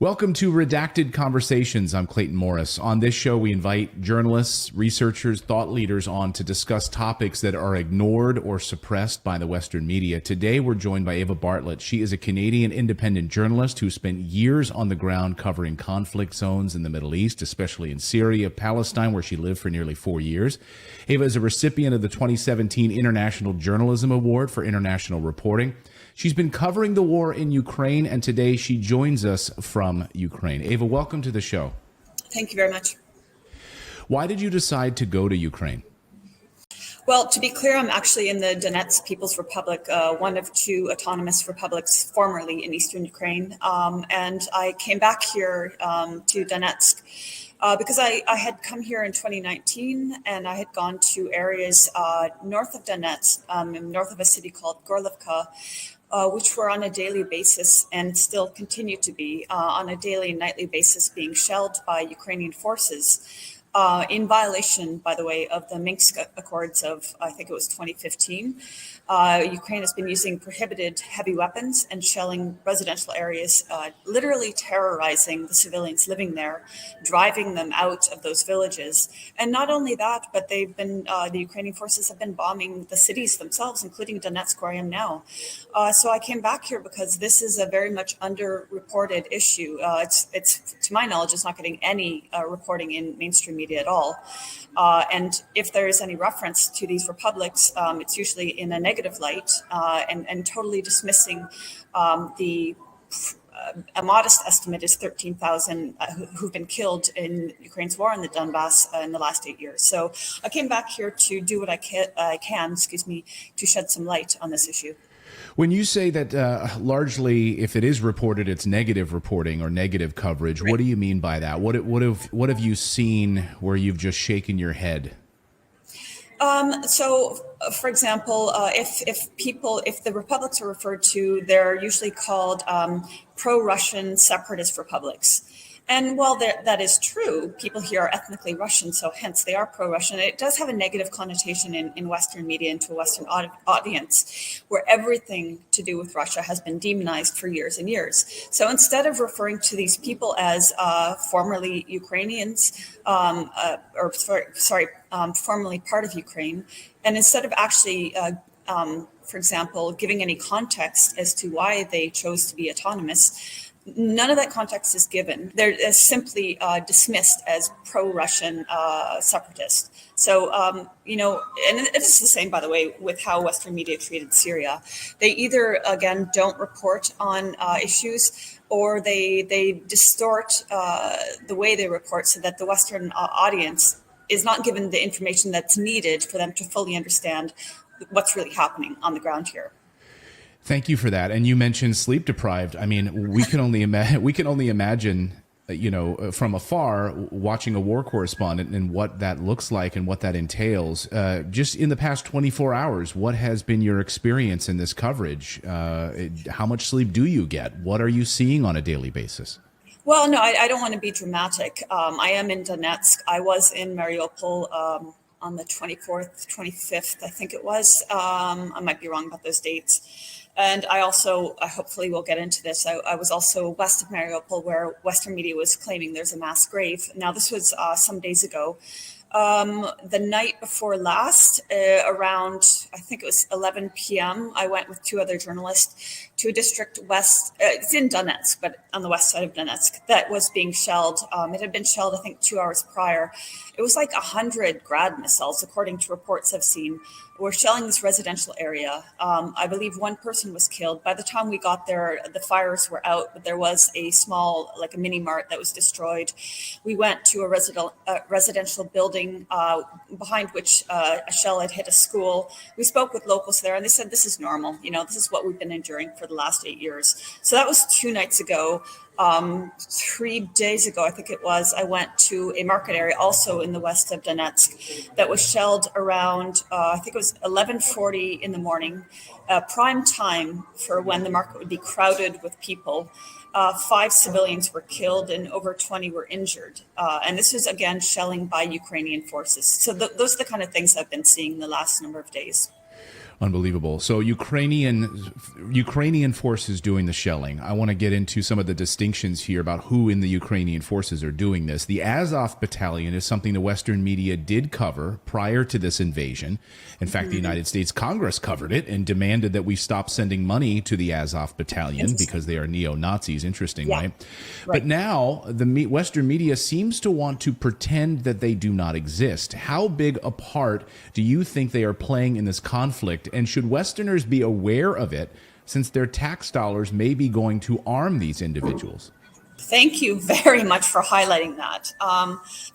Welcome to Redacted Conversations. I'm Clayton Morris. On this show, we invite journalists, researchers, thought leaders on to discuss topics that are ignored or suppressed by the Western media. Today, we're joined by Ava Bartlett. She is a Canadian independent journalist who spent years on the ground covering conflict zones in the Middle East, especially in Syria, Palestine, where she lived for nearly 4 years. Ava is a recipient of the 2017 International Journalism Award for International Reporting. She's been covering the war in Ukraine, and today she joins us from Ukraine. Ava, welcome to the show. Thank you very much. Why did you decide to go to Ukraine? Well, to be clear, I'm actually in the Donetsk People's Republic, one of two autonomous republics formerly in eastern Ukraine. And I came back here to Donetsk because I had come here in 2019 and I had gone to areas north of Donetsk, north of a city called Gorlivka, which were on a daily basis and still continue to be on a daily and nightly basis being shelled by Ukrainian forces in violation, by the way, of the Minsk Accords of, I think it was 2015. Ukraine has been using prohibited heavy weapons and shelling residential areas, literally terrorizing the civilians living there, driving them out of those villages. And not only that, but they've been, the Ukrainian forces have been bombing the cities themselves, including Donetsk, where I am now. So I came back here because this is a very much underreported issue. It's to my knowledge, it's not getting any reporting in mainstream media at all. And if there is any reference to these republics, it's usually in a negative light and totally dismissing a modest estimate is 13,000 who've been killed in Ukraine's war in the Donbass in the last 8 years. So I came back here to do what I can, to shed some light on this issue. When you say that largely, if it is reported, it's negative reporting or negative coverage, right. What do you mean by that? What have you seen where you've just shaken your head? So, for example, if the republics are referred to, they're usually called pro-Russian separatist republics. And while that is true, people here are ethnically Russian, so hence they are pro-Russian. It does have a negative connotation in Western media and to a Western audience, where everything to do with Russia has been demonized for years and years. So instead of referring to these people as formerly Ukrainians, formerly part of Ukraine, and instead of actually for example, giving any context as to why they chose to be autonomous, none of that context is given. They're simply dismissed as pro-Russian separatist. So, and it's the same, by the way, with how Western media treated Syria. They either, again, don't report on issues, or they distort the way they report so that the Western audience is not given the information that's needed for them to fully understand what's really happening on the ground here. Thank you for that. And you mentioned sleep deprived. I mean, we can only imagine, from afar, watching a war correspondent and what that looks like and what that entails. Just in the past 24 hours, what has been your experience in this coverage? How much sleep do you get? What are you seeing on a daily basis? Well, no, I don't want to be dramatic. I am in Donetsk. I was in Mariupol on the 24th, 25th, I think it was. I might be wrong about those dates. And I hopefully we'll get into this, I was also west of Mariupol, where Western media was claiming there's a mass grave. Now, this was some days ago. The night before last, around, I think it was 11 p.m., I went with two other journalists to a district west, it's in Donetsk, but on the west side of Donetsk, that was being shelled. It had been shelled, I think, 2 hours prior. It was like 100 Grad missiles, according to reports I've seen, were shelling this residential area. I believe one person was killed. By the time we got there, the fires were out, but there was a small, like a mini mart that was destroyed. We went to a residential building behind which a shell had hit a school. We spoke with locals there, and they said, this is normal. This is what we've been enduring for the last 8 years. So that was 2 nights ago. 3 days ago, I think it was, I went to a market area also in the west of Donetsk that was shelled around, I think it was 11:40 in the morning, prime time for when the market would be crowded with people. 5 civilians were killed and over 20 were injured. And this was, again, shelling by Ukrainian forces. So those are the kind of things I've been seeing the last number of days. Unbelievable. So Ukrainian forces doing the shelling. I want to get into some of the distinctions here about who in the Ukrainian forces are doing this. The Azov Battalion is something the Western media did cover prior to this invasion. In fact, the United States Congress covered it and demanded that we stop sending money to the Azov Battalion because they are neo-Nazis, interesting, right? But now the Western media seems to want to pretend that they do not exist. How big a part do you think they are playing in this conflict? And should Westerners be aware of it, since their tax dollars may be going to arm these individuals? Thank you very much for highlighting that.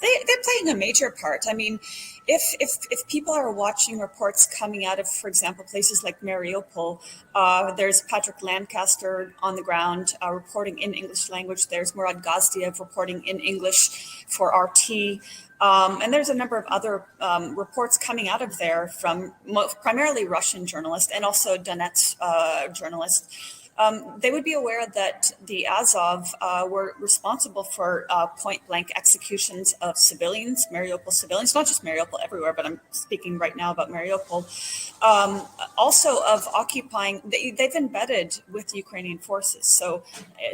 They're playing a major part. I mean, if people are watching reports coming out of, for example, places like Mariupol, there's Patrick Lancaster on the ground reporting in English language. There's Murad Gazdiev reporting in English for RT. And there's a number of other reports coming out of there from primarily Russian journalists and also Donetsk journalists. They would be aware that the Azov were responsible for point-blank executions of civilians, Mariupol civilians, not just Mariupol, everywhere, but I'm speaking right now about Mariupol. Also of occupying, they've embedded with Ukrainian forces. So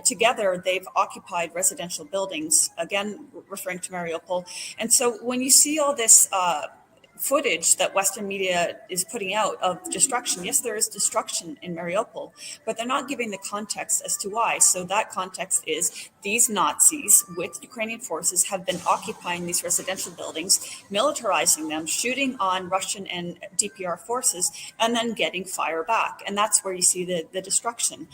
together, they've occupied residential buildings, again, referring to Mariupol. And so when you see all this footage that Western media is putting out of destruction. Yes, there is destruction in Mariupol, but they're not giving the context as to why. So that context is these Nazis with Ukrainian forces have been occupying these residential buildings, militarizing them, shooting on Russian and DPR forces, and then getting fire back. And that's where you see the destruction.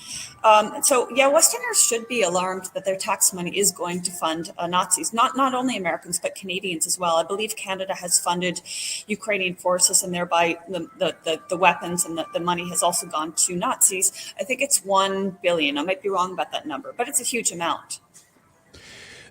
So yeah, Westerners should be alarmed that their tax money is going to fund Nazis, not only Americans, but Canadians as well. I believe Canada has funded Ukrainian forces, and thereby the weapons and the money has also gone to Nazis. I think it's 1 billion. I might be wrong about that number, but it's a huge amount.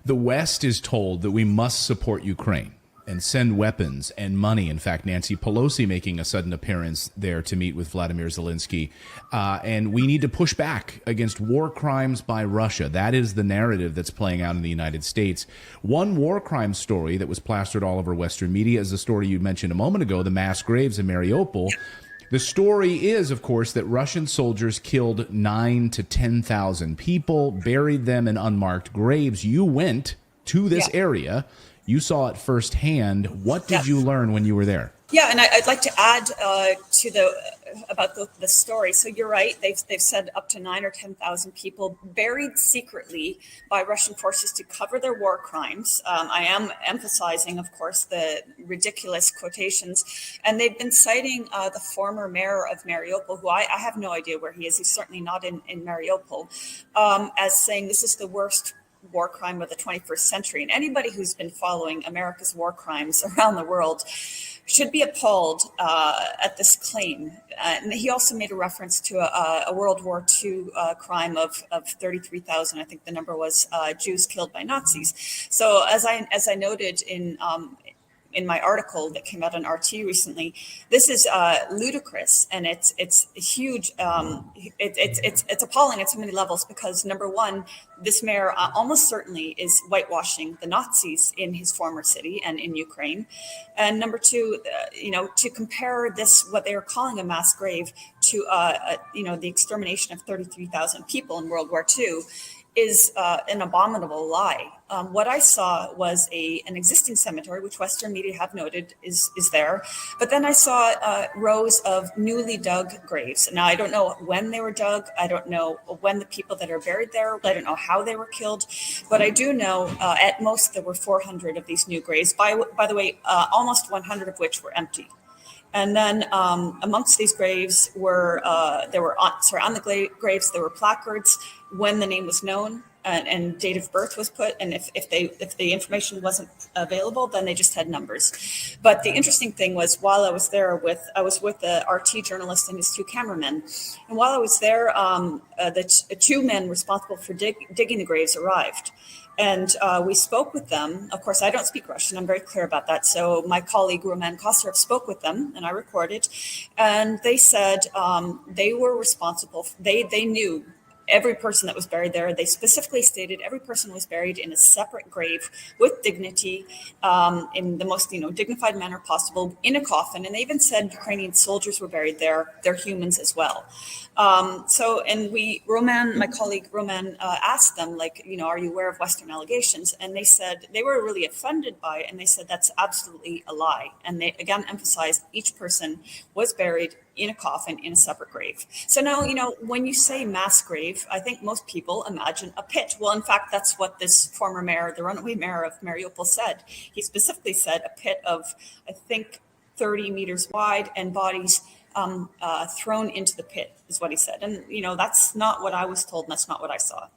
The West is told that we must support Ukraine and send weapons and money. In fact, Nancy Pelosi making a sudden appearance there to meet with Vladimir Zelensky. And we need to push back against war crimes by Russia. That is the narrative that's playing out in the United States. One war crime story that was plastered all over Western media is the story you mentioned a moment ago, the mass graves in Mariupol. The story is, of course, that Russian soldiers killed 9,000 to 10,000 people, buried them in unmarked graves. You went to this area. You saw it firsthand. What did you learn when you were there? Yeah, and I'd like to add to about the story. So you're right. They've said up to 9,000 or 10,000 people buried secretly by Russian forces to cover their war crimes. I am emphasizing, of course, the ridiculous quotations. And they've been citing the former mayor of Mariupol, who I have no idea where he is. He's certainly not in Mariupol, as saying this is the worst war crime of the 21st century. And anybody who's been following America's war crimes around the world should be appalled at this claim. And he also made a reference to a World War II crime of 33,000. I think the number was Jews killed by Nazis. So as I noted in my article that came out on RT recently, this is ludicrous, and it's huge. It's appalling at so many levels because, number one, this mayor almost certainly is whitewashing the Nazis in his former city and in Ukraine, and number two, to compare this, what they are calling a mass grave, to the extermination of 33,000 people in World War II is an abominable lie. What I saw was an existing cemetery, which Western media have noted is there. But then I saw rows of newly dug graves. Now, I don't know when they were dug. I don't know when the people that are buried there, I don't know how they were killed. But I do know at most there were 400 of these new graves. By the way, almost 100 of which were empty. And then amongst these graves were on the graves there were placards when the name was known and date of birth was put, and if the information wasn't available, then they just had numbers. But the interesting thing was, while I was there I was with the RT journalist and his two cameramen, and while I was there, the two men responsible for digging the graves arrived. And we spoke with them. Of course, I don't speak Russian. I'm very clear about that. So my colleague, Roman Kosarev, spoke with them, and I recorded. And they said they were responsible. They knew every person that was buried there, they specifically stated every person was buried in a separate grave with dignity, in the most dignified manner possible, in a coffin. And they even said Ukrainian soldiers were buried there. They're humans as well. My colleague Roman asked them, like, are you aware of Western allegations? And they said they were really offended by it. And they said that's absolutely a lie. And they again emphasized each person was buried in a coffin in a separate grave. So now, when you say mass grave, I think most people imagine a pit. Well, in fact, that's what this former mayor, the runaway mayor of Mariupol, said. He specifically said a pit of, I think, 30 meters wide and bodies thrown into the pit is what he said. And, that's not what I was told. And that's not what I saw.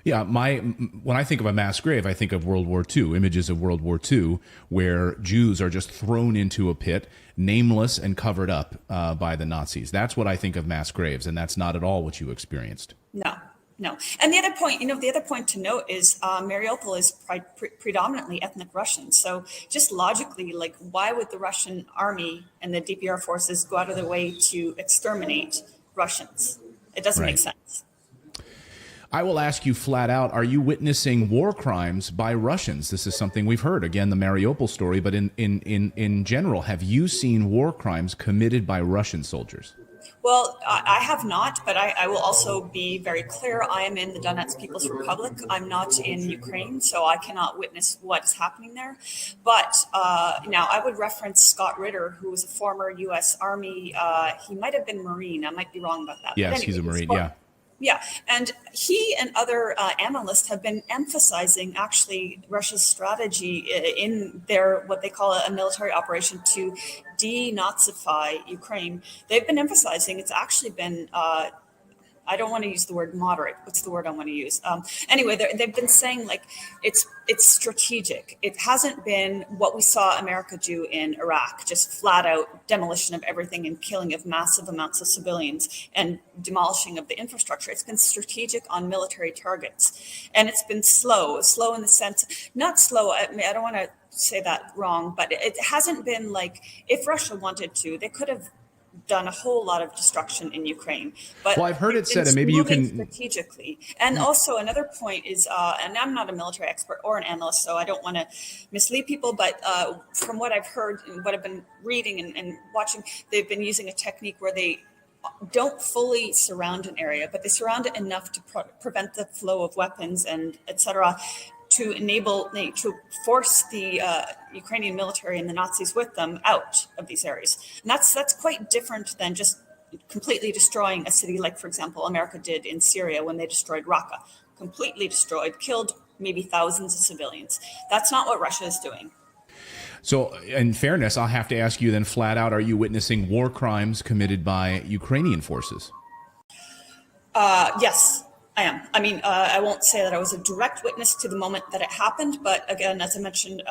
Yeah, when I think of a mass grave, I think of World War II, images of World War II, where Jews are just thrown into a pit, nameless and covered up by the Nazis. That's what I think of mass graves, and that's not at all what you experienced. No. And the other point to note is Mariupol is predominantly ethnic Russian. So just logically, like, why would the Russian army and the DPR forces go out of their way to exterminate Russians? It doesn't make sense. I will ask you flat out, are you witnessing war crimes by Russians? This is something we've heard, again, the Mariupol story, but in general, have you seen war crimes committed by Russian soldiers? Well, I have not, but I will also be very clear. I am in the Donetsk People's Republic. I'm not in Ukraine, so I cannot witness what's happening there. But now I would reference Scott Ritter, who was a former U.S. Army. He might have been Marine. I might be wrong about that. Yes, anyway, he's a Marine, yeah. Yeah, and he and other analysts have been emphasizing actually Russia's strategy in their what they call a military operation to denazify Ukraine. They've been emphasizing it's actually been I don't want to use the word moderate. What's the word I want to use? Anyway, they've been saying like it's strategic. It hasn't been what we saw America do in Iraq, just flat out demolition of everything and killing of massive amounts of civilians and demolishing of the infrastructure. It's been strategic on military targets, and it's been slow in the sense, not slow. I don't want to say that wrong, but it hasn't been like if Russia wanted to, they could have done a whole lot of destruction in Ukraine. But well, I've heard it said, and maybe you can strategically. And also another point is, and I'm not a military expert or an analyst, so I don't want to mislead people. But from what I've heard and what I've been reading and watching, they've been using a technique where they don't fully surround an area, but they surround it enough to prevent the flow of weapons and etc. to force the Ukrainian military and the Nazis with them out of these areas. And that's quite different than just completely destroying a city like, for example, America did in Syria when they destroyed Raqqa. Completely destroyed, killed maybe thousands of civilians. That's not what Russia is doing. So, in fairness, I'll have to ask you then flat out, are you witnessing war crimes committed by Ukrainian forces? Yes. I am. I mean, I won't say that I was a direct witness to the moment that it happened, but again, as I mentioned,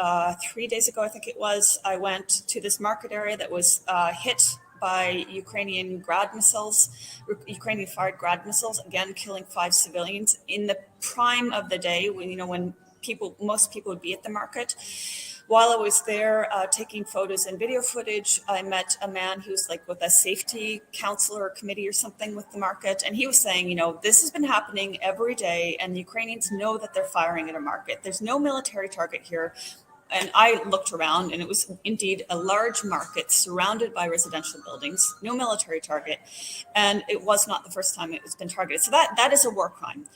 3 days ago, I think it was, I went to this market area that was hit by Ukrainian Ukrainian fired grad missiles, again, killing 5 civilians in the prime of the day when most people would be at the market. While I was there taking photos and video footage, I met a man who's like with a safety counselor or committee or something with the market. And he was saying, this has been happening every day and the Ukrainians know that they're firing at a market. There's no military target here. And I looked around and it was indeed a large market surrounded by residential buildings, no military target. And it was not the first time it has been targeted. So that is a war crime.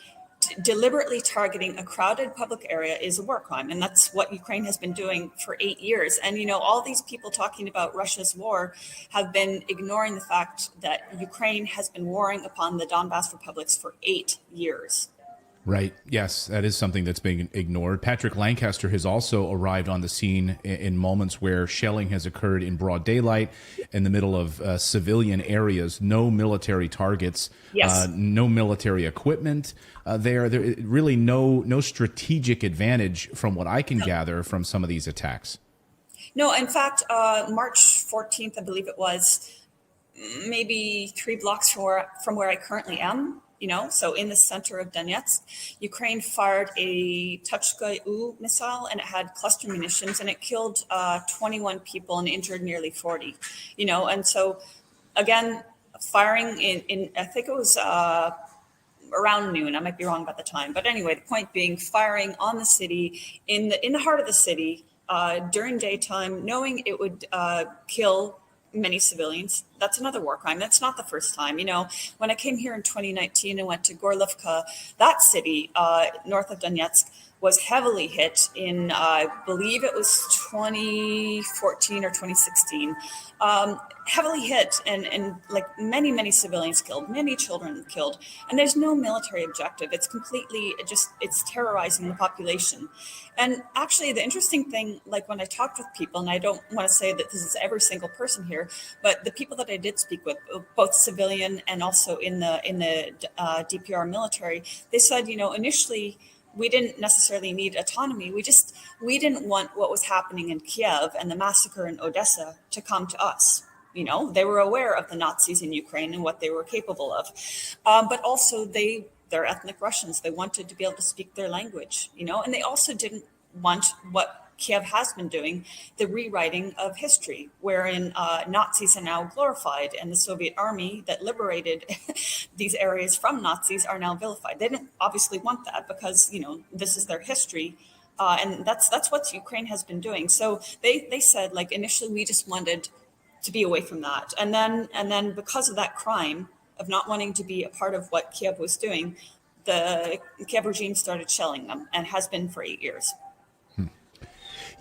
Deliberately targeting a crowded public area is a war crime. And that's what Ukraine has been doing for 8 years. And, all these people talking about Russia's war have been ignoring the fact that Ukraine has been warring upon the Donbas republics for 8 years. Right. Yes, that is something that's being ignored. Patrick Lancaster has also arrived on the scene in moments where shelling has occurred in broad daylight in the middle of civilian areas, no military targets, yes. No military equipment. There really no strategic advantage from what I can gather from some of these attacks. No, in fact, March 14th, I believe it was, maybe 3 blocks from where I currently am. So in the center of Donetsk, Ukraine fired a Tuchka-U missile and it had cluster munitions and it killed 21 people and injured nearly 40, and so again, firing in I think it was around noon. I might be wrong about the time, but anyway, the point being, firing on the city in the heart of the city during daytime, knowing it would kill many civilians. That's another war crime. That's not the first time. You know, when I came here in 2019 and went to Gorlivka, that city north of Donetsk was heavily hit in, I believe it was 2014 or 2016, heavily hit and like many civilians killed, many children killed. And there's no military objective. It's completely it's terrorizing the population. And actually the interesting thing, like when I talked with people, and I don't want to say that this is every single person here, but the people that I did speak with, both civilian and also in the DPR military, they said, you know, initially, we didn't necessarily need autonomy. We didn't want what was happening in Kiev and the massacre in Odessa to come to us. You know, they were aware of the Nazis in Ukraine and what they were capable of. But also they're ethnic Russians. They wanted to be able to speak their language, you know, and they also didn't want what Kiev has been doing, the rewriting of history, wherein Nazis are now glorified and the Soviet army that liberated these areas from Nazis are now vilified. They didn't obviously want that because, you know, this is their history. And that's what Ukraine has been doing. So they said, like, initially we just wanted to be away from that. And then because of that crime of not wanting to be a part of what Kiev was doing, the Kiev regime started shelling them and has been for 8 years.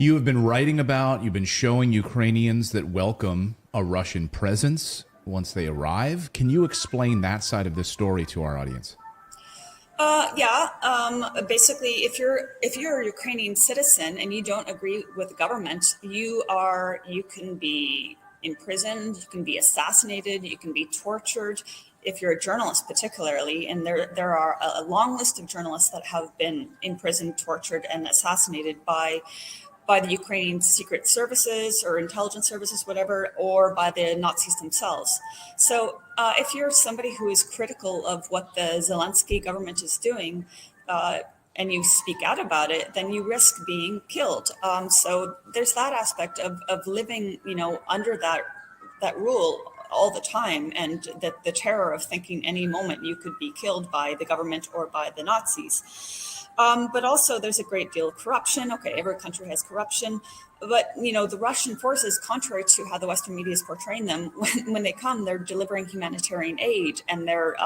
You have been writing about, you've been showing Ukrainians that welcome a Russian presence once they arrive. Can you explain that side of this story to our audience? Basically, if you're a Ukrainian citizen and you don't agree with the government, you can be imprisoned, you can be assassinated, you can be tortured. If you're a journalist, particularly, and there are a long list of journalists that have been imprisoned, tortured, and assassinated by the Ukrainian secret services or intelligence services, whatever, or by the Nazis themselves. So if you're somebody who is critical of what the Zelensky government is doing, and you speak out about it, then you risk being killed. So there's that aspect of living, you know, under that rule all the time, and that the terror of thinking any moment you could be killed by the government or by the Nazis. But also there's a great deal of corruption. Okay, every country has corruption, but you know, the Russian forces, contrary to how the Western media is portraying them, when they come, they're delivering humanitarian aid, and they're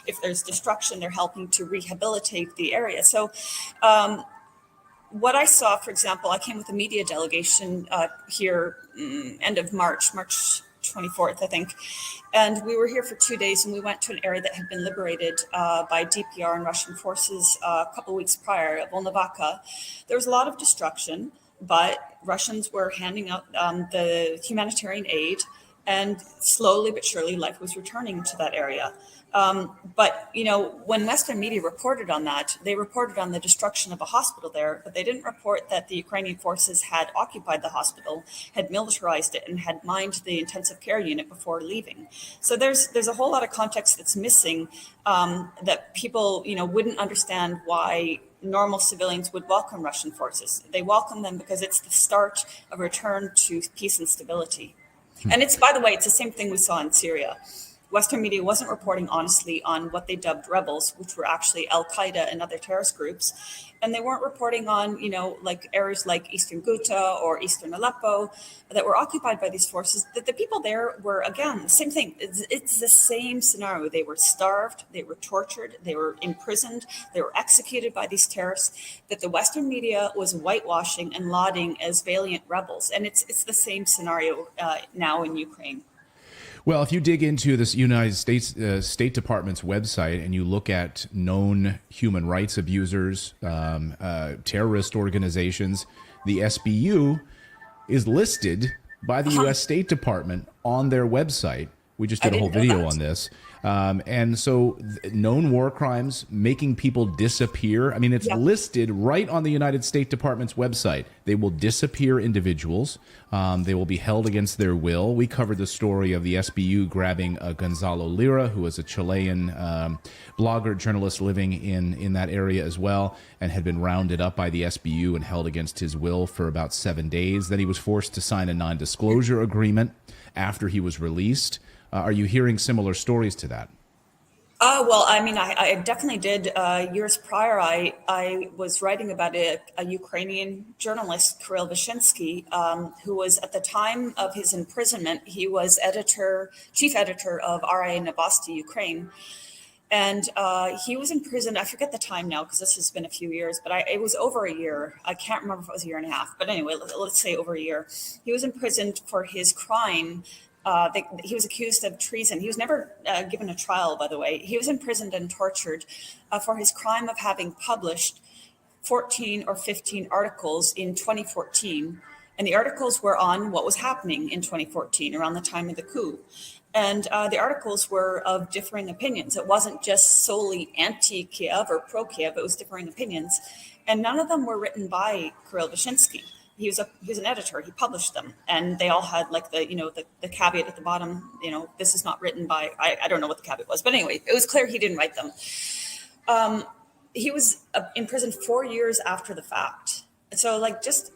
if there's destruction, they're helping to rehabilitate the area. So what I saw, for example, I came with a media delegation here end of March 24th, I think. And we were here for 2 days, and we went to an area that had been liberated by DPR and Russian forces a couple of weeks prior, Volnovakha. There was a lot of destruction, but Russians were handing out the humanitarian aid, and slowly but surely life was returning to that area. But, you know, when Western media reported on that, they reported on the destruction of a hospital there, but they didn't report that the Ukrainian forces had occupied the hospital, had militarized it, and had mined the intensive care unit before leaving. So there's a whole lot of context that's missing, that people, you know, wouldn't understand why normal civilians would welcome Russian forces. They welcome them because it's the start of a return to peace and stability. And it's, by the way, it's the same thing we saw in Syria. Western media wasn't reporting honestly on what they dubbed rebels, which were actually Al-Qaeda and other terrorist groups. And they weren't reporting on, you know, like areas like Eastern Ghouta or Eastern Aleppo that were occupied by these forces. That the people there were, again, the same thing. It's the same scenario. They were starved, they were tortured, they were imprisoned, they were executed by these terrorists that the Western media was whitewashing and lauding as valiant rebels. And it's the same scenario now in Ukraine. Well, if you dig into this United States State Department's website and you look at known human rights abusers, terrorist organizations, the SBU is listed by the U.S. State Department on their website. We just did a whole video on this. And so known war crimes, making people disappear. I mean, it's listed right on the United States Department's website. They will disappear individuals. They will be held against their will. We covered the story of the SBU grabbing Gonzalo Lira, who was a Chilean blogger, journalist living in that area as well, and had been rounded up by the SBU and held against his will for about 7 days. Then he was forced to sign a non-disclosure agreement after he was released. Are you hearing similar stories to that? Well, I mean, I definitely did. Years prior, I was writing about a Ukrainian journalist, Kirill Vyshinsky, who was at the time of his imprisonment, he was chief editor of RIA Novosti Ukraine. And he was in prison. I forget the time now because this has been a few years, but it was over a year. I can't remember if it was a year and a half. But anyway, let's say over a year. He was imprisoned for his crime. He was accused of treason. He was never given a trial, by the way. He was imprisoned and tortured for his crime of having published 14 or 15 articles in 2014. And the articles were on what was happening in 2014 around the time of the coup. And the articles were of differing opinions. It wasn't just solely anti-Kiev or pro-Kiev, it was differing opinions. And none of them were written by Kirill Vyshinsky. He was an editor. He published them, and they all had like the caveat at the bottom. This is not written by. I don't know what the caveat was, but anyway, it was clear he didn't write them. He was in prison 4 years after the fact. So, like, just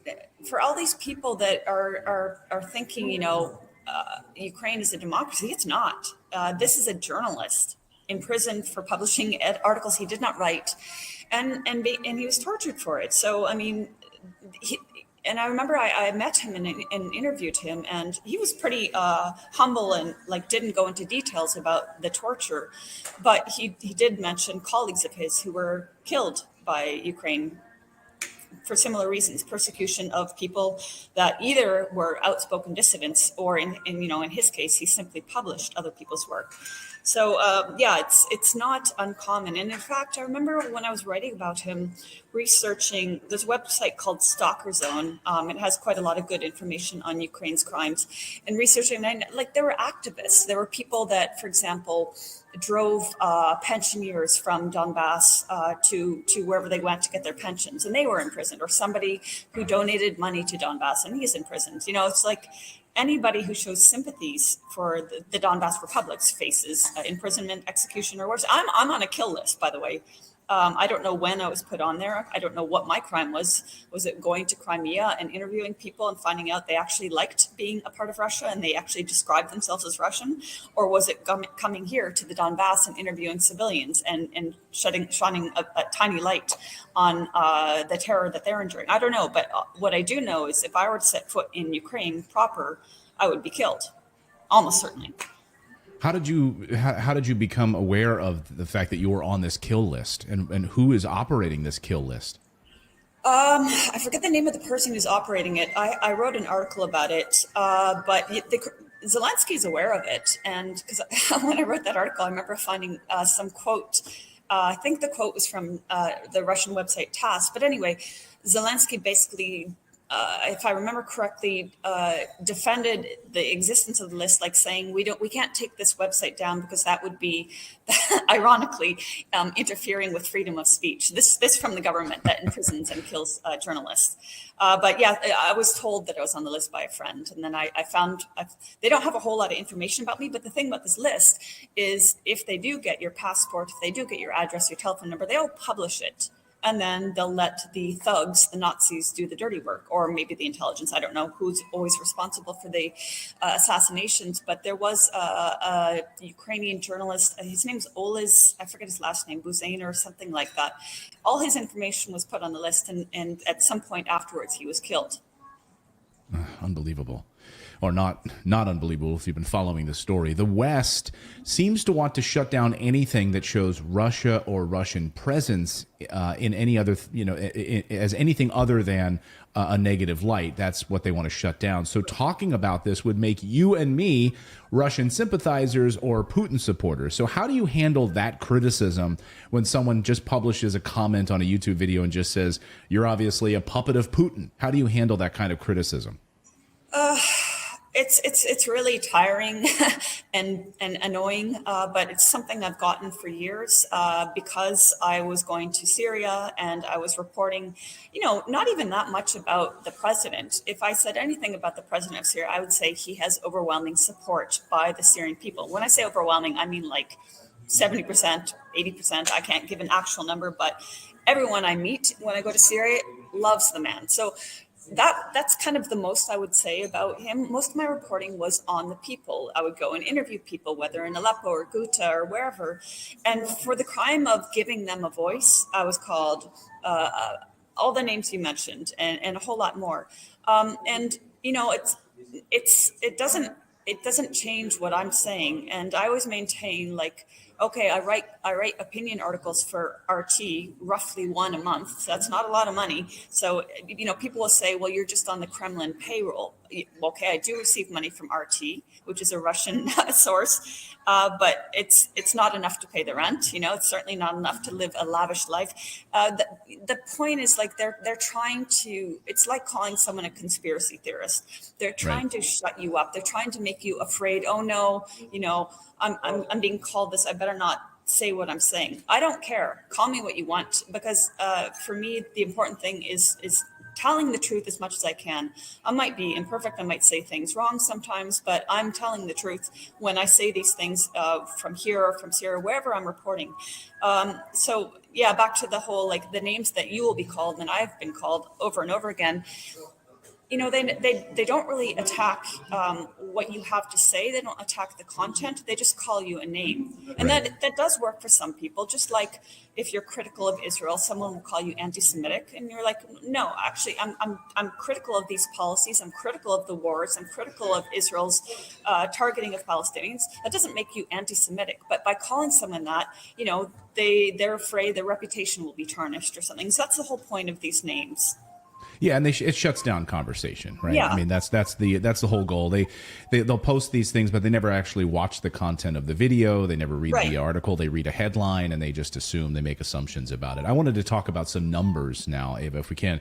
for all these people that are thinking, Ukraine is a democracy, it's not. This is a journalist imprisoned for publishing articles he did not write, and he was tortured for it. So, I mean. And I remember I met him and interviewed him, and he was pretty humble and like didn't go into details about the torture, but he did mention colleagues of his who were killed by Ukraine for similar reasons, persecution of people that either were outspoken dissidents or in his case, he simply published other people's work. So it's not uncommon. And in fact, I remember when I was writing about him, researching, there's a website called Stalker Zone. It has quite a lot of good information on Ukraine's crimes. And researching, there were activists. There were people that, for example, drove pensioners from Donbass to wherever they went to get their pensions, and they were imprisoned. Or somebody who donated money to Donbass, and he's imprisoned. It's like anybody who shows sympathies for the Donbass republics faces imprisonment, execution, or worse. I'm on a kill list, by the way. I don't know when I was put on there. I don't know what my crime was. Was it going to Crimea and interviewing people and finding out they actually liked being a part of Russia and they actually described themselves as Russian? Or was it coming here to the Donbass and interviewing civilians and shining a tiny light on the terror that they're enduring? I don't know. But what I do know is if I were to set foot in Ukraine proper, I would be killed. Almost certainly. How did you become aware of the fact that you were on this kill list, and who is operating this kill list? I forget the name of the person who's operating it. I wrote an article about it, but Zelensky's aware of it. And because when I wrote that article, I remember finding some quote. I think the quote was from the Russian website TASS. But anyway, Zelensky basically, if I remember correctly, defended the existence of the list, like saying we can't take this website down because that would be, ironically, interfering with freedom of speech. This from the government that imprisons and kills journalists. But yeah, I was told that I was on the list by a friend, and then I found they don't have a whole lot of information about me. But the thing about this list is, if they do get your passport, if they do get your address, your telephone number, they'll publish it. And then they'll let the thugs, the Nazis, do the dirty work, or maybe the intelligence. I don't know who's always responsible for the assassinations, but there was a Ukrainian journalist. His name's Oles, I forget his last name, Buzain or something like that. All his information was put on the list, and at some point afterwards, he was killed. Unbelievable. Or not unbelievable if you've been following the story. The West seems to want to shut down anything that shows Russia or Russian presence in any other, as anything other than a negative light. That's what they want to shut down. So talking about this would make you and me Russian sympathizers or Putin supporters. So how do you handle that criticism when someone just publishes a comment on a YouTube video and just says, you're obviously a puppet of Putin? How do you handle that kind of criticism? It's really tiring and annoying, but it's something I've gotten for years because I was going to Syria and I was reporting, not even that much about the president. If I said anything about the president of Syria, I would say he has overwhelming support by the Syrian people. When I say overwhelming, I mean like 70%, 80%. I can't give an actual number, but everyone I meet when I go to Syria loves the man. So that's kind of the most I would say about him. Most of my reporting was on the people. I would go and interview people, whether in Aleppo or Ghouta or wherever. And for the crime of giving them a voice, I was called all the names you mentioned and a whole lot more. And you know, it doesn't change what I'm saying. And I always maintain, like, okay, I write opinion articles for RT, roughly one a month. So that's not a lot of money. So, you know, people will say, well, you're just on the Kremlin payroll. Okay, I do receive money from RT, which is a Russian source, but it's not enough to pay the rent. You know, it's certainly not enough to live a lavish life. The point is, like, they're trying to. It's like calling someone a conspiracy theorist. They're trying to shut you up. They're trying to make you afraid. Oh no, you know, I'm being called this. I better not say what I'm saying. I don't care. Call me what you want, because for me, the important thing is telling the truth as much as I can. I might be imperfect. I might say things wrong sometimes, but I'm telling the truth when I say these things from here or from Syria, wherever I'm reporting. So yeah, back to the whole, like, the names that you will be called and I've been called over and over again. You know, they don't really attack what you have to say. They don't attack the content. They just call you a name. And that does work for some people. Just like if you're critical of Israel, someone will call you anti-Semitic. And you're like, no, actually, I'm critical of these policies. I'm critical of the wars. I'm critical of Israel's targeting of Palestinians. That doesn't make you anti-Semitic. But by calling someone that, you know, they're afraid their reputation will be tarnished or something. So that's the whole point of these names. Yeah, and it shuts down conversation, right? Yeah. I mean, that's the whole goal. They'll post these things, but they never actually watch the content of the video. They never read the article. They read a headline and they just assume. They make assumptions about it. I wanted to talk about some numbers now, Ava, if we can.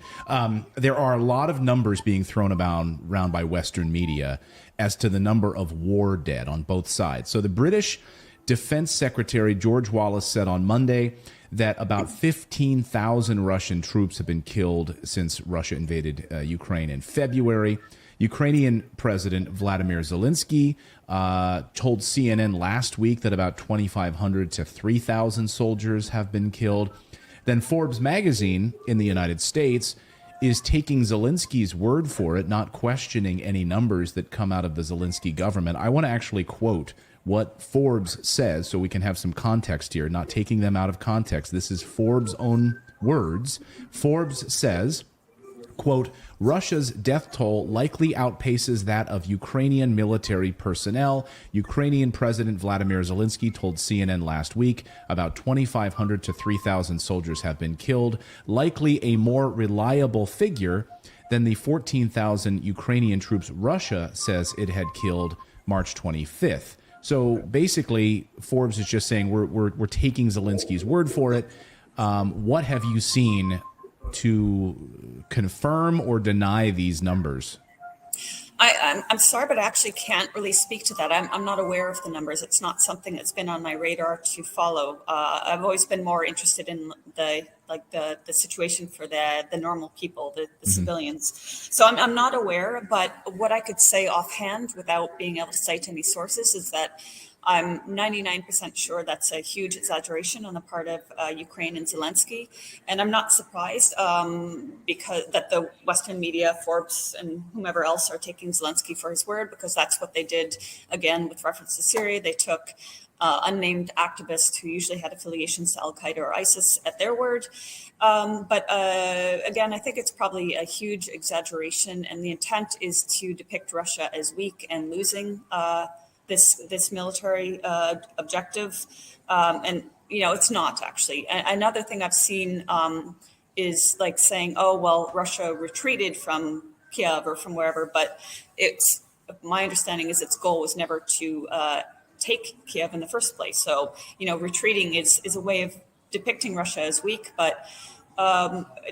There are a lot of numbers being thrown around by Western media as to the number of war dead on both sides. So the British Defense Secretary George Wallace said on Monday that about 15,000 Russian troops have been killed since Russia invaded Ukraine in February. Ukrainian President Vladimir Zelensky told CNN last week that about 2,500 to 3,000 soldiers have been killed. Then Forbes magazine in the United States is taking Zelensky's word for it, not questioning any numbers that come out of the Zelensky government. I want to actually quote what Forbes says so we can have some context here, not taking them out of context. This is Forbes' own words. Forbes says, quote, Russia's death toll likely outpaces that of Ukrainian military personnel. Ukrainian President Vladimir Zelensky told CNN last week about 2,500 to 3,000 soldiers have been killed, likely a more reliable figure than the 14,000 Ukrainian troops Russia says it had killed March 25th. So basically, Forbes is just saying we're taking Zelensky's word for it. What have you seen to confirm or deny these numbers? I'm sorry, but I actually can't really speak to that. I'm not aware of the numbers. It's not something that's been on my radar to follow. I've always been more interested in the situation for the normal people, the civilians. So I'm not aware, but what I could say offhand without being able to cite any sources is that I'm 99% sure that's a huge exaggeration on the part of Ukraine and Zelensky. And I'm not surprised because that the Western media, Forbes and whomever else are taking Zelensky for his word, because that's what they did, again, with reference to Syria. They took unnamed activists who usually had affiliations to Al-Qaeda or ISIS at their word. But again, I think it's probably a huge exaggeration. And the intent is to depict Russia as weak and losing this military objective, and you know it's not actually. Another thing I've seen is like saying, "Oh well, Russia retreated from Kiev or from wherever," but it's my understanding is its goal was never to take Kiev in the first place. So you know, retreating is a way of depicting Russia as weak, but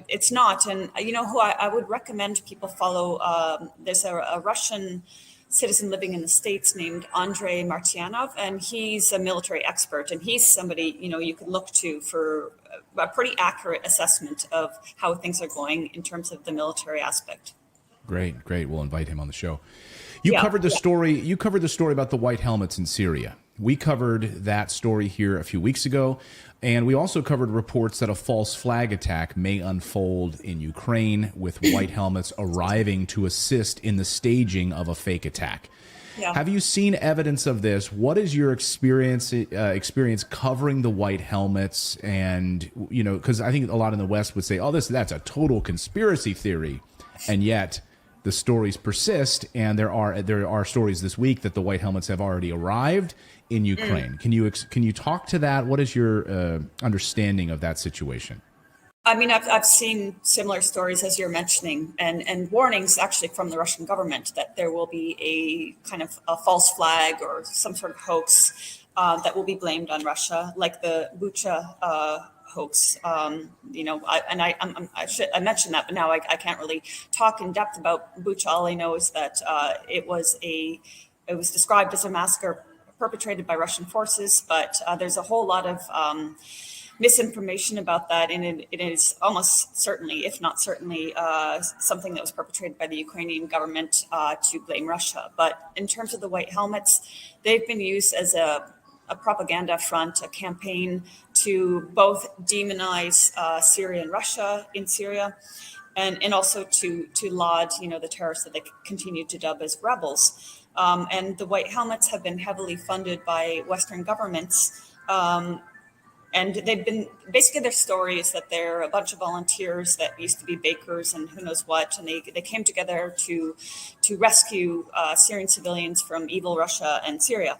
it's not. And you know who I would recommend people follow? There's a Russian citizen living in the States named Andrei Martyanov, and he's a military expert, and he's somebody, you know, you could look to for a pretty accurate assessment of how things are going in terms of the military aspect. Great. We'll invite him on the show. You covered the story about the white helmets in Syria. We covered that story here a few weeks ago, and we also covered reports that a false flag attack may unfold in Ukraine with white helmets arriving to assist in the staging of a fake attack. Yeah. Have you seen evidence of this? What is your experience covering the white helmets? And, you know, because I think a lot in the West would say, oh, that's a total conspiracy theory. And yet the stories persist. And there are stories this week that the white helmets have already arrived in Ukraine. Can you talk to that? What is your understanding of that situation? I mean, I've seen similar stories as you're mentioning, and warnings actually from the Russian government that there will be a kind of a false flag or some sort of hoax that will be blamed on Russia, like the Bucha hoax. You know, I mentioned that, but now I can't really talk in depth about Bucha. All I know is that it was described as a massacre perpetrated by Russian forces, but there's a whole lot of misinformation about that, and it is almost certainly, if not certainly, something that was perpetrated by the Ukrainian government to blame Russia. But in terms of the white helmets, they've been used as a propaganda front, a campaign to both demonize Syria and Russia in Syria, and also to laud, you know, the terrorists that they continue to dub as rebels. And the white helmets have been heavily funded by Western governments. And they've been, basically their story is that they're a bunch of volunteers that used to be bakers and who knows what. And they came together to rescue Syrian civilians from evil Russia and Syria.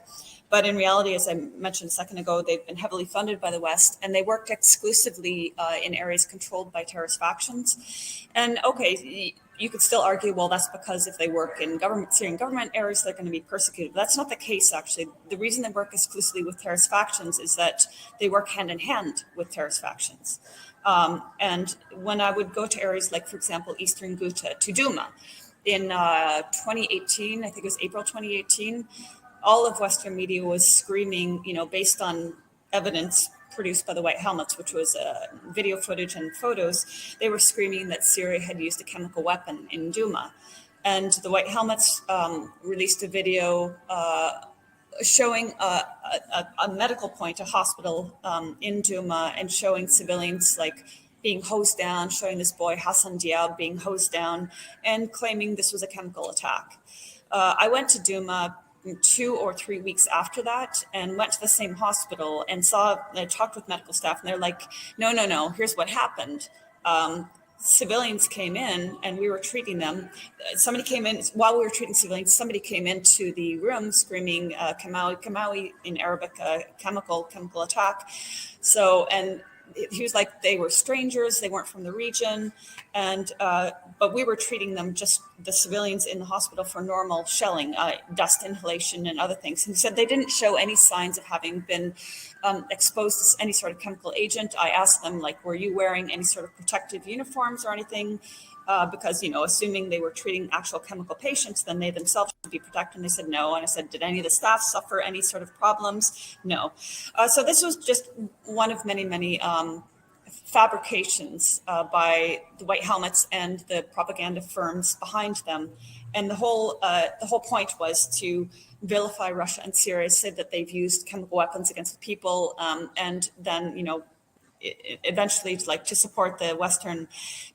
But in reality, as I mentioned a second ago, they've been heavily funded by the West, and they worked exclusively in areas controlled by terrorist factions. And okay, you could still argue, well, that's because if they work in Syrian government areas, they're going to be persecuted. But that's not the case, actually. The reason they work exclusively with terrorist factions is that they work hand in hand with terrorist factions. And when I would go to areas like, for example, Eastern Ghouta, to Duma, in 2018, I think it was April 2018, all of Western media was screaming, you know, based on evidence produced by the White Helmets, which was video footage and photos, they were screaming that Syria had used a chemical weapon in Duma. And the White Helmets released a video showing a medical point, a hospital in Duma, and showing civilians like being hosed down, showing this boy Hassan Diab being hosed down, and claiming this was a chemical attack. I went to Duma 2 or 3 weeks after that and went to the same hospital and I talked with medical staff, and they're like, no, here's what happened. Civilians came in and we were treating them. Somebody came in while we were treating civilians. Somebody came into the room screaming Kamawi in Arabic, chemical attack. So, and he was like, they were strangers, they weren't from the region, and but we were treating them, just the civilians in the hospital, for normal shelling, dust inhalation and other things. And he said they didn't show any signs of having been exposed to any sort of chemical agent. I asked them, like, were you wearing any sort of protective uniforms or anything? Because, you know, assuming they were treating actual chemical patients, then they themselves should be protected. And they said no. And I said, did any of the staff suffer any sort of problems? No. So this was just one of many fabrications by the White Helmets and the propaganda firms behind them. And the whole point was to vilify Russia and Syria, say that they've used chemical weapons against the people, and then, you know, eventually to support the Western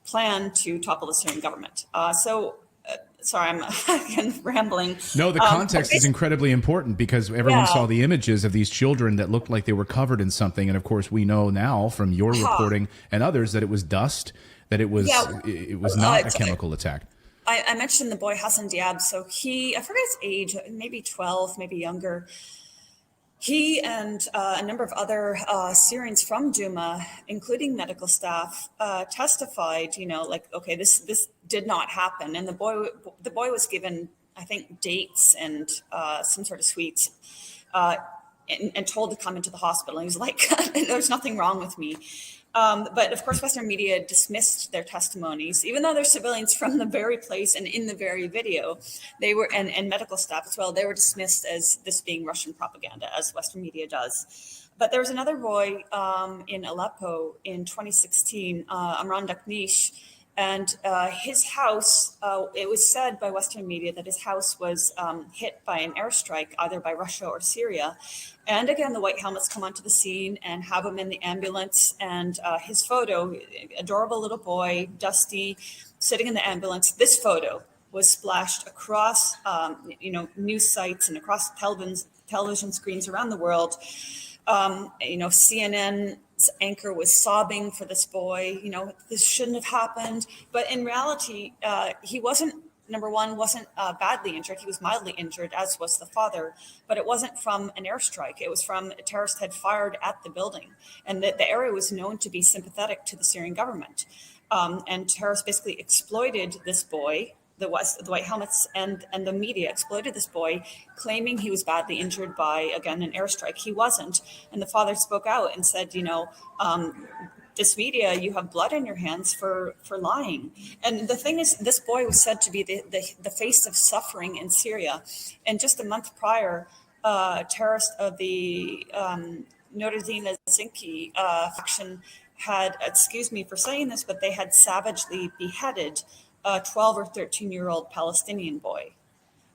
plan to topple the Syrian government. Sorry, I'm again rambling. No, the context is incredibly important, because everyone saw the images of these children that looked like they were covered in something. And of course, we know now from your reporting and others that it was dust, that it was not a chemical attack. I mentioned the boy Hassan Diab. So I forget his age, maybe 12, maybe younger. He and a number of other Syrians from Duma, including medical staff, testified, you know, like, okay, this did not happen. And the boy was given, I think, dates and some sort of sweets, and told to come into the hospital. And he was like, there's nothing wrong with me. But of course, Western media dismissed their testimonies, even though they're civilians from the very place and in the very video. They were, and medical staff as well, they were dismissed as this being Russian propaganda, as Western media does. But there was another boy in Aleppo in 2016, Amran Daknish, And his house, it was said by Western media that his house was hit by an airstrike, either by Russia or Syria. And again, the White Helmets come onto the scene and have him in the ambulance. And his photo, adorable little boy, Dusty, sitting in the ambulance. This photo was splashed across, news sites and across television screens around the world. CNN's anchor was sobbing for this boy. This shouldn't have happened. But in reality, he wasn't, number one, wasn't badly injured. He was mildly injured, as was the father. But it wasn't from an airstrike. It was from a terrorist had fired at the building. And the area was known to be sympathetic to the Syrian government. And terrorists basically exploited this boy. The White Helmets and the media exploited this boy, claiming he was badly injured by, again, an airstrike. He wasn't. And the father spoke out and said, this media, you have blood in your hands for lying. And the thing is, this boy was said to be the face of suffering in Syria. And just a month prior, terrorists of the Noradin Zinki faction had, excuse me for saying this, but they had savagely beheaded a 12 or 13-year-old Palestinian boy.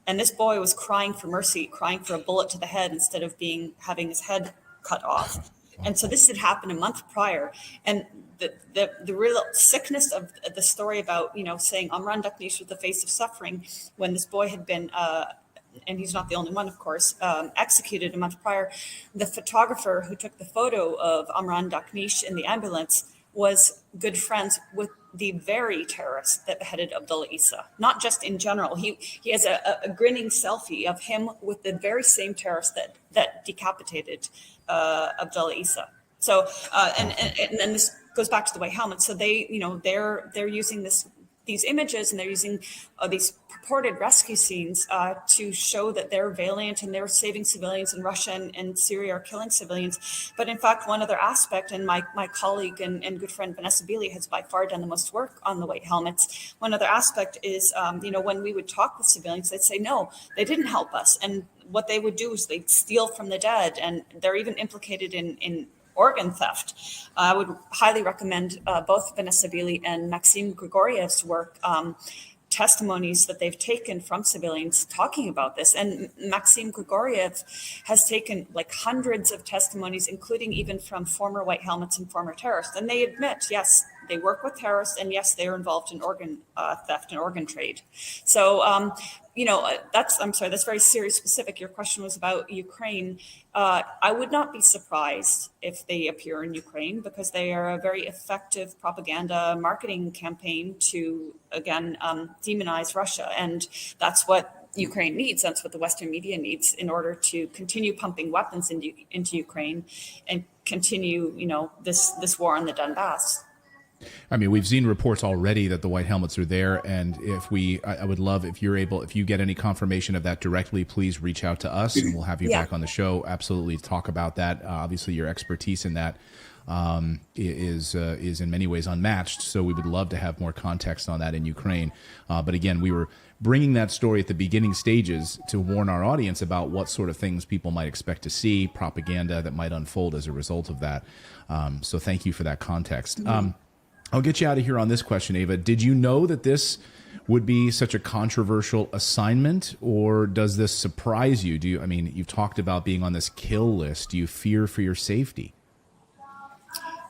And this boy was crying for mercy, crying for a bullet to the head instead of having his head cut off. And so this had happened a month prior. And the real sickness of the story about, saying Amran Daknish was the face of suffering when this boy had been, and he's not the only one, of course, executed a month prior. The photographer who took the photo of Amran Daknish in the ambulance was good friends with the very terrorist that beheaded Abdullah Issa, not just in general. He has a grinning selfie of him with the very same terrorist that decapitated Abdullah Issa. So, and then this goes back to the White Helmets. So they're using these images, and they're using these purported rescue scenes to show that they're valiant and they're saving civilians, and Russia and Syria are killing civilians. But in fact, one other aspect, and my colleague and good friend Vanessa Beeley has by far done the most work on the White Helmets. One other aspect is, when we would talk with civilians, they'd say, no, they didn't help us. And what they would do is they'd steal from the dead, and they're even implicated in organ theft. I would highly recommend both Vanessa Beeley and Maxim Grigoriev's work, testimonies that they've taken from civilians talking about this. And Maxim Grigoriev has taken hundreds of testimonies, including even from former White Helmets and former terrorists. And they admit, yes, they work with terrorists, and yes, they are involved in organ theft and organ trade. So, that's very Syria specific. Your question was about Ukraine. I would not be surprised if they appear in Ukraine, because they are a very effective propaganda marketing campaign to, again, demonize Russia. And that's what Ukraine needs. That's what the Western media needs in order to continue pumping weapons into Ukraine and continue, this war on the Donbass. I mean, we've seen reports already that the White Helmets are there, and I would love if you get any confirmation of that directly, please reach out to us, and we'll have you back on the show. Absolutely, talk about that. Obviously, your expertise in that is in many ways unmatched. So we would love to have more context on that in Ukraine. But again, we were bringing that story at the beginning stages to warn our audience about what sort of things people might expect to see, propaganda that might unfold as a result of that. So thank you for that context. I'll get you out of here on this question, Ava. Did you know that this would be such a controversial assignment, or does this surprise you? You've talked about being on this kill list. Do you fear for your safety?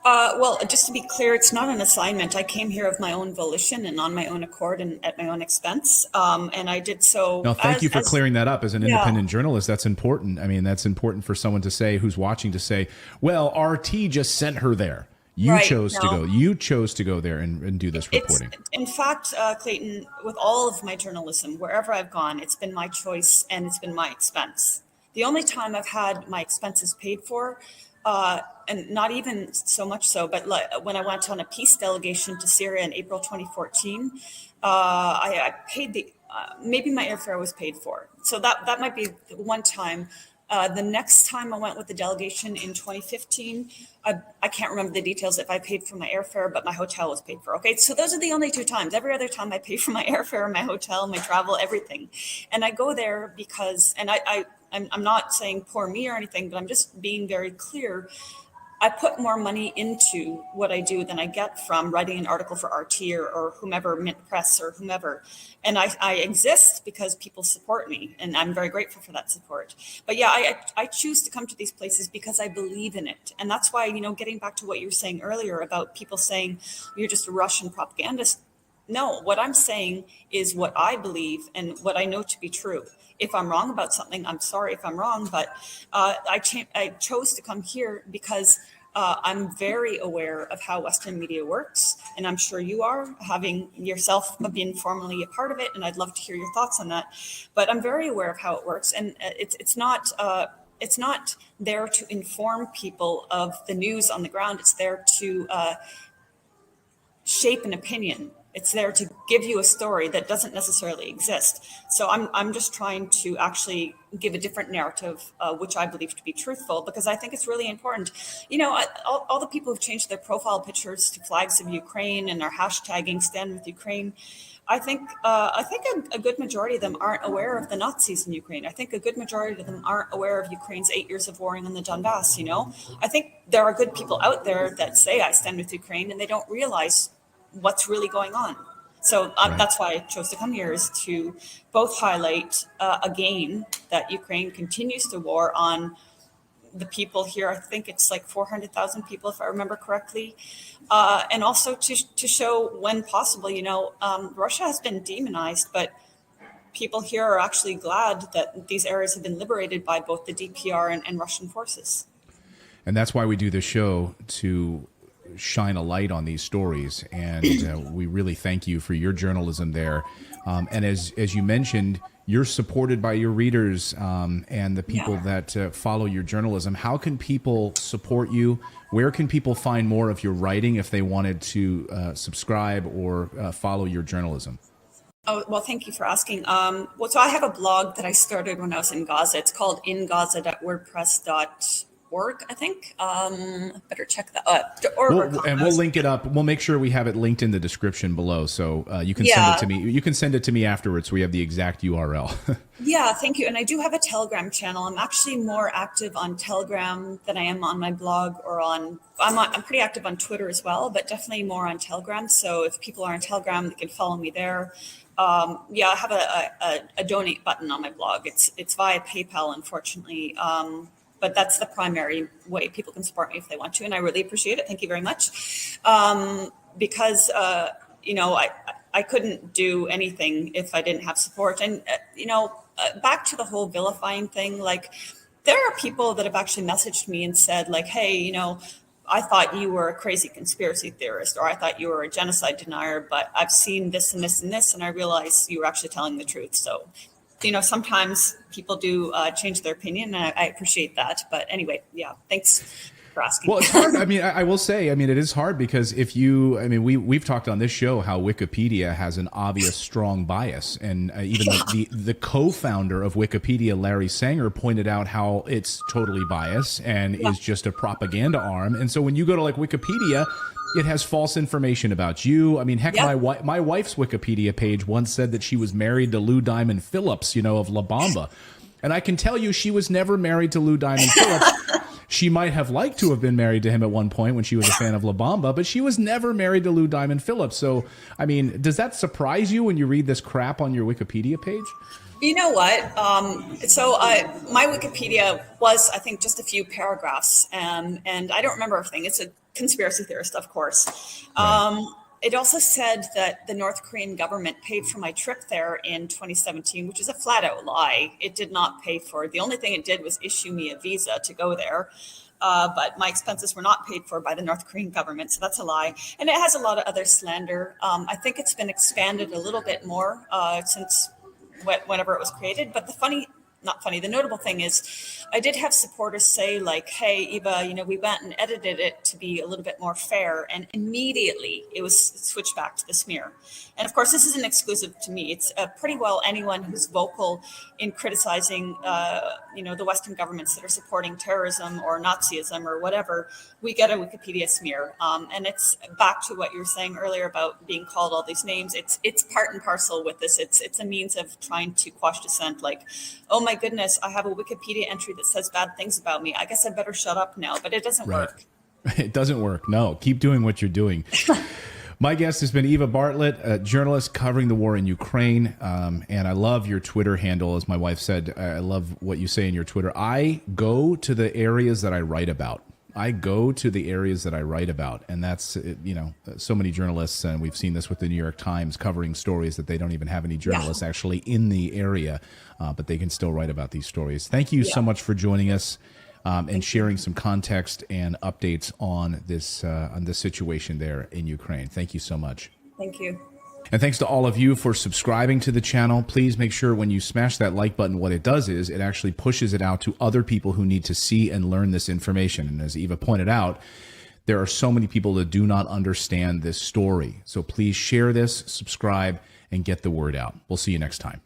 Well, just to be clear, it's not an assignment. I came here of my own volition and on my own accord and at my own expense. And I did so. No, thank you for clearing that up. As an independent journalist, that's important. That's important for someone to say, who's watching, to say, well, RT just sent her there. You chose to go. You chose to go there and do this reporting. In fact, Clayton, with all of my journalism, wherever I've gone, it's been my choice and it's been my expense. The only time I've had my expenses paid for, and not even so much so, but when I went on a peace delegation to Syria in April 2014, I paid maybe my airfare was paid for. So that might be one time. The next time I went with the delegation in 2015, I can't remember the details if I paid for my airfare, but my hotel was paid for. Okay, so those are the only two times. Every other time I pay for my airfare, my hotel, my travel, everything. And I go there because, and I'm not saying poor me or anything, but I'm just being very clear. I put more money into what I do than I get from writing an article for RT or whomever, Mint Press or whomever. And I exist because people support me, and I'm very grateful for that support. But yeah, I choose to come to these places because I believe in it. And that's why, getting back to what you were saying earlier about people saying you're just a Russian propagandist. No, what I'm saying is what I believe and what I know to be true. If I'm wrong about something, I'm sorry if I'm wrong, but I chose to come here because I'm very aware of how Western media works, and I'm sure you are, having yourself been formerly a part of it, and I'd love to hear your thoughts on that. But I'm very aware of how it works, and it's not there to inform people of the news on the ground. It's there to shape an opinion. It's there to give you a story that doesn't necessarily exist. So I'm just trying to actually give a different narrative, which I believe to be truthful, because I think it's really important. All the people who've changed their profile pictures to flags of Ukraine and are hashtagging Stand with Ukraine, I think a good majority of them aren't aware of the Nazis in Ukraine. I think a good majority of them aren't aware of Ukraine's 8 years of warring on the Donbass. I think there are good people out there that say I stand with Ukraine, and they don't realize what's really going on. So Right. that's why I chose to come here, is to both highlight again that Ukraine continues to war on the people here. I think it's like 400,000 people, if I remember correctly. And also to show when possible, Russia has been demonized, but people here are actually glad that these areas have been liberated by both the DPR and Russian forces. And that's why we do this show, to shine a light on these stories. And we really thank you for your journalism there. And as you mentioned, you're supported by your readers and the people that follow your journalism. How can people support you? Where can people find more of your writing if they wanted to subscribe or follow your journalism? Oh, well, thank you for asking. So I have a blog that I started when I was in Gaza. It's called ingaza.wordpress.org, I think. Better check that up. We'll link it up. We'll make sure we have it linked in the description below, so you can send it to me. You can send it to me afterwards, so we have the exact URL. Yeah, thank you. And I do have a Telegram channel. I'm actually more active on Telegram than I am on my blog or I'm pretty active on Twitter as well, but definitely more on Telegram. So if people are on Telegram, they can follow me there. I have a donate button on my blog. It's via PayPal, unfortunately. But that's the primary way people can support me if they want to. And I really appreciate it. Thank you very much. Because, I couldn't do anything if I didn't have support. And, back to the whole vilifying thing, like, there are people that have actually messaged me and said, like, hey, I thought you were a crazy conspiracy theorist, or I thought you were a genocide denier, but I've seen this and this and this, and I realized you were actually telling the truth. So, sometimes people do change their opinion, and I appreciate that. But anyway, thanks for asking. Well, it's hard. I will say, it is hard because we've talked on this show how Wikipedia has an obvious strong bias. And even the co-founder of Wikipedia, Larry Sanger, pointed out how it's totally biased and is just a propaganda arm. And so when you go to Wikipedia, it has false information about you. Heck, my wife's Wikipedia page once said that she was married to Lou Diamond Phillips, of La Bamba. And I can tell you she was never married to Lou Diamond Phillips. She might have liked to have been married to him at one point when she was a fan of La Bamba, but she was never married to Lou Diamond Phillips. So, does that surprise you when you read this crap on your Wikipedia page? You know what? My Wikipedia was, I think, just a few paragraphs, and I don't remember everything. It's a conspiracy theorist, of course. Right. It also said that the North Korean government paid for my trip there in 2017, which is a flat out lie. It did not pay for it. The only thing it did was issue me a visa to go there. But my expenses were not paid for by the North Korean government. So that's a lie. And it has a lot of other slander. I think it's been expanded a little bit more since whenever it was created. But the notable thing is I did have supporters say, like, hey, Eva, we went and edited it to be a little bit more fair. And immediately it was switched back to the smear. And of course, this isn't exclusive to me. It's pretty well anyone who's vocal in criticizing, the Western governments that are supporting terrorism or Nazism or whatever, we get a Wikipedia smear. And it's back to what you were saying earlier about being called all these names. It's part and parcel with this. It's a means of trying to quash dissent. Like, oh my goodness, I have a Wikipedia entry that says bad things about me. I guess I better shut up now, but it doesn't work. It doesn't work. No, keep doing what you're doing. My guest has been Eva Bartlett, a journalist covering the war in Ukraine. And I love your Twitter handle. As my wife said, I love what you say in your Twitter. I go to the areas that I write about. And that's, so many journalists, and we've seen this with the New York Times covering stories that they don't even have any journalists actually in the area, but they can still write about these stories. Thank you so much for joining us. And sharing some context and updates on this situation there in Ukraine. Thank you so much. Thank you. And thanks to all of you for subscribing to the channel. Please make sure when you smash that like button, what it does is it actually pushes it out to other people who need to see and learn this information. And as Eva pointed out, there are so many people that do not understand this story. So please share this, subscribe, and get the word out. We'll see you next time.